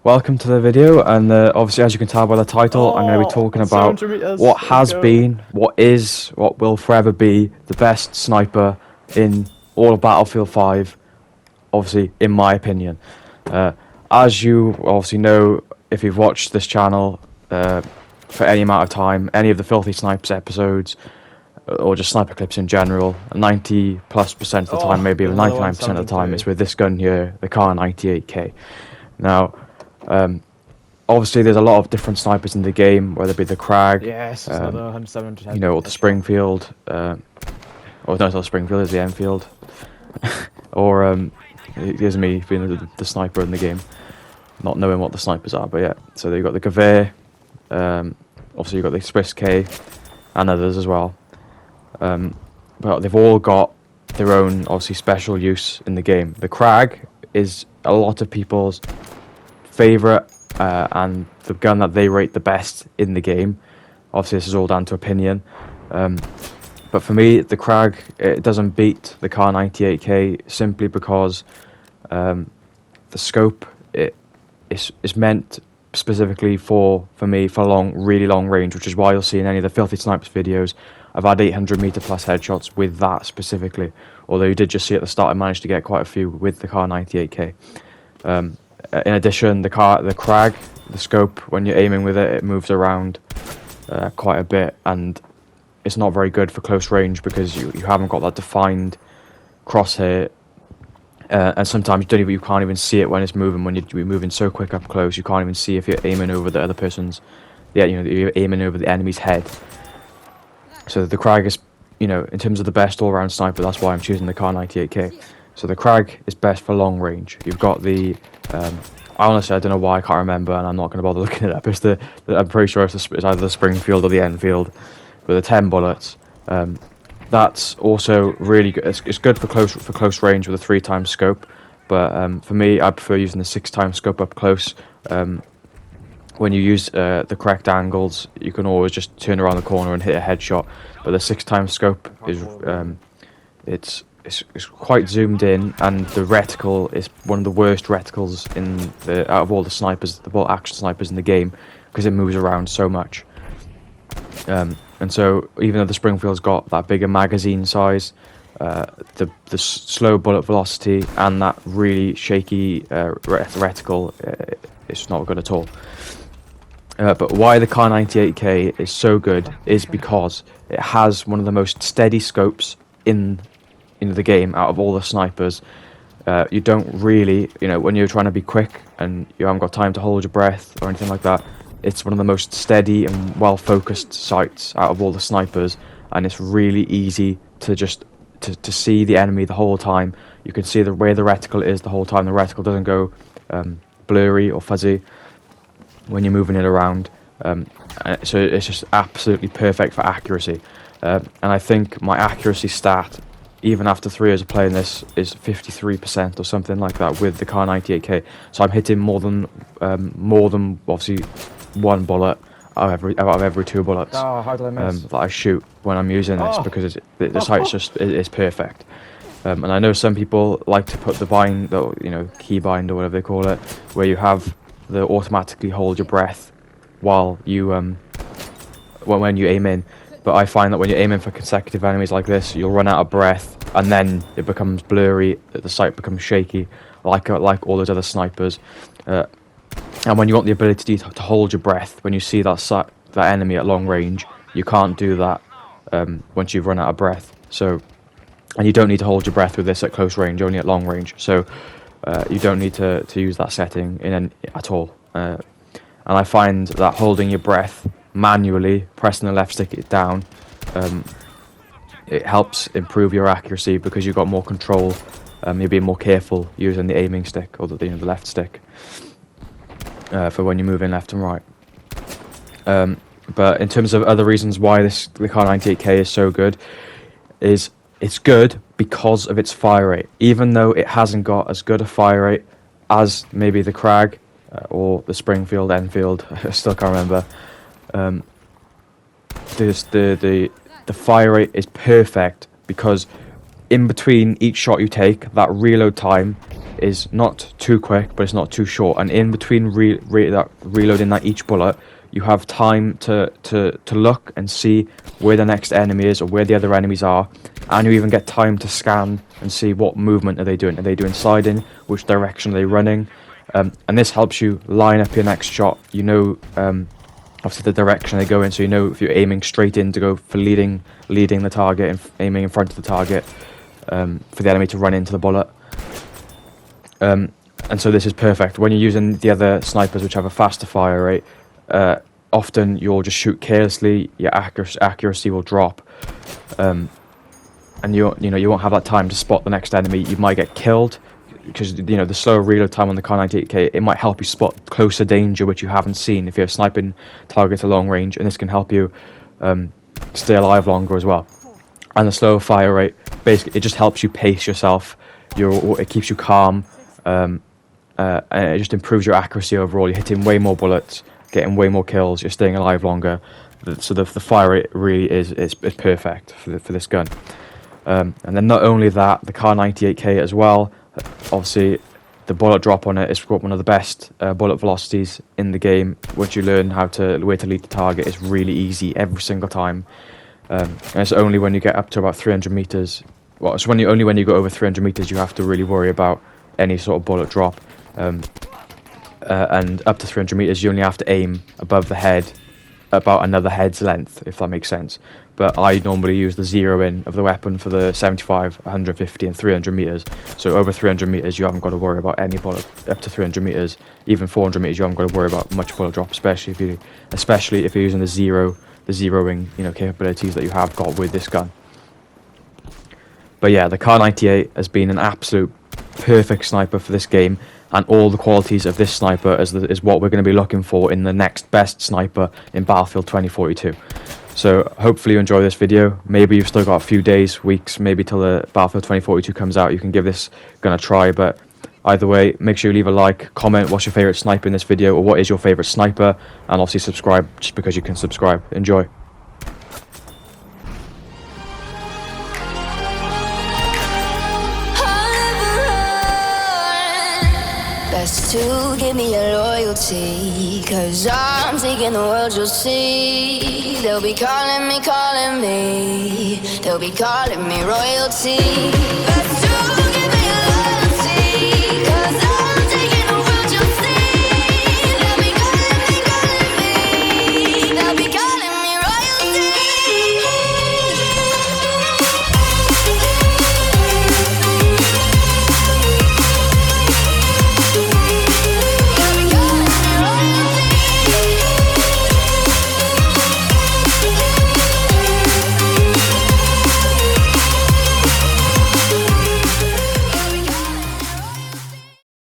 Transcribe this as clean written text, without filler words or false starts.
welcome to the video, and obviously as you can tell by the title, I'm going to be talking about what has been, what is, what will forever be the best sniper in all of Battlefield 5, obviously in my opinion. As you obviously know, if you've watched this channel for any amount of time, any of the Filthy Snipes episodes, or just sniper clips in general, 90+% of the time, maybe 99% of the time, it's with this gun here, the Kar98K. Now, obviously there's a lot of different snipers in the game, whether it be the Krag, you know, or the Springfield, or no, it's not the Springfield, it's the Enfield, or here's me being the sniper in the game, not knowing what the snipers are, but yeah. So you've got the Gewehr, obviously you've got the Swiss K, and others as well. But they've all got their own, obviously, special use in the game. The Krag is a lot of people's favourite and the gun that they rate the best in the game. Obviously, this is all down to opinion. But for me, the Krag, it doesn't beat the Kar98K simply because the scope is meant specifically for me for really long range, which is why you'll see in any of the Filthy Snipes videos I've had 800-meter plus headshots with that specifically, although you did just see at the start I managed to get quite a few with the Kar98K. In addition, the Krag, the scope, when you're aiming with it, it moves around quite a bit, and it's not very good for close range because you haven't got that defined crosshair, and sometimes you can't even see it when it's moving. When you're moving so quick up close, you can't even see if you're aiming over the other person's, you're aiming over the enemy's head. So the Krag is, in terms of the best all-round sniper, that's why I'm choosing the Kar98K. So the Krag is best for long range. You've got the, honestly, I don't know why, I can't remember, and I'm not going to bother looking it up. I'm pretty sure it's either the Springfield or the Enfield with the 10 bullets. That's also really good. It's good for close range with a 3x scope, but for me, I prefer using the 6x scope up close. When you use the correct angles, you can always just turn around the corner and hit a headshot. But the 6x scope is it's quite zoomed in, and the reticle is one of the worst reticles out of all the snipers, the action snipers in the game, because it moves around so much. And so even though the Springfield's got that bigger magazine size, the slow bullet velocity and that really shaky reticle, it's not good at all. But why the Kar98K is so good is because it has one of the most steady scopes in the game out of all the snipers. You don't really, when you're trying to be quick and you haven't got time to hold your breath or anything like that, it's one of the most steady and well-focused sights out of all the snipers, and it's really easy to just to see the enemy the whole time. You can see where the reticle is the whole time. The reticle doesn't go blurry or fuzzy when you're moving it around, so it's just absolutely perfect for accuracy. And I think my accuracy stat, even after 3 years of playing this, is 53% or something like that with the Kar98K. So I'm hitting more than obviously 1 bullet out of every 2 bullets that I shoot when I'm using this, because the sight's just it's perfect. And I know some people like to put the bind, key bind or whatever they call it, where you have the automatically hold your breath while you when you aim in. But I find that when you're aiming for consecutive enemies like this, you'll run out of breath, and then it becomes blurry, the sight becomes shaky, like all those other snipers. And when you want the ability to hold your breath when you see that enemy at long range, you can't do that once you've run out of breath. So, and you don't need to hold your breath with this at close range, only at long range. So you don't need to use that setting at all. And I find that holding your breath manually, pressing the left stick down, it helps improve your accuracy because you've got more control. You're being more careful using the aiming stick or the left stick for when you're moving left and right. But in terms of other reasons why the Kar98K is so good, is it's good because of its fire rate. Even though it hasn't got as good a fire rate as maybe the Krag or the Springfield, Enfield, I still can't remember. The fire rate is perfect because in between each shot you take, that reload time is not too quick, but it's not too short. And in between reloading that each bullet, you have time to look and see where the next enemy is or where the other enemies are, and you even get time to scan and see what movement are they doing. Are they doing sliding? Which direction are they running? And this helps you line up your next shot. You know, obviously the direction they go in, so you know if you're aiming straight in to go for leading the target and aiming in front of the target, for the enemy to run into the bullet. And so this is perfect when you're using the other snipers which have a faster fire rate. Often you'll just shoot carelessly, your accuracy will drop, and you won't have that time to spot the next enemy. You might get killed because the slower reload time on the Kar98K, it might help you spot closer danger which you haven't seen if you're sniping targets at long range, and this can help you stay alive longer as well. And the slower fire rate, basically, it just helps you pace yourself. It keeps you calm, and it just improves your accuracy overall. You're hitting way more bullets, getting way more kills. You're staying alive longer. So the fire rate really is perfect for this gun. And then not only that, the Kar98K as well. Obviously, the bullet drop on it is one of the best bullet velocities in the game. Once you learn where to lead the target, it's really easy every single time. And it's only when you get up to about 300 meters. Well, it's only when you go over 300 meters you have to really worry about any sort of bullet drop. And up to 300 meters, you only have to aim above the head, about another head's length, if that makes sense. But I normally use the zero in of the weapon for the 75, 150 and 300 meters. So over 300 meters you haven't got to worry about any bullet. Up to 300 meters, even 400 meters, you haven't got to worry about much bullet drop, especially if you're using the zeroing capabilities that you have got with this gun. But yeah, the Kar98 has been an absolute perfect sniper for this game, and all the qualities of this sniper is what we're going to be looking for in the next best sniper in Battlefield 2042. So hopefully you enjoy this video. Maybe you've still got a few days, weeks, maybe till the Battlefield 2042 comes out. You can give this gun a try, but either way, make sure you leave a like, comment what's your favourite sniper in this video, or what is your favourite sniper, and obviously subscribe just because you can subscribe. Enjoy. Best to give me your loyalty, 'cause I'm taking the world, you'll see. They'll be calling me, they'll be calling me royalty.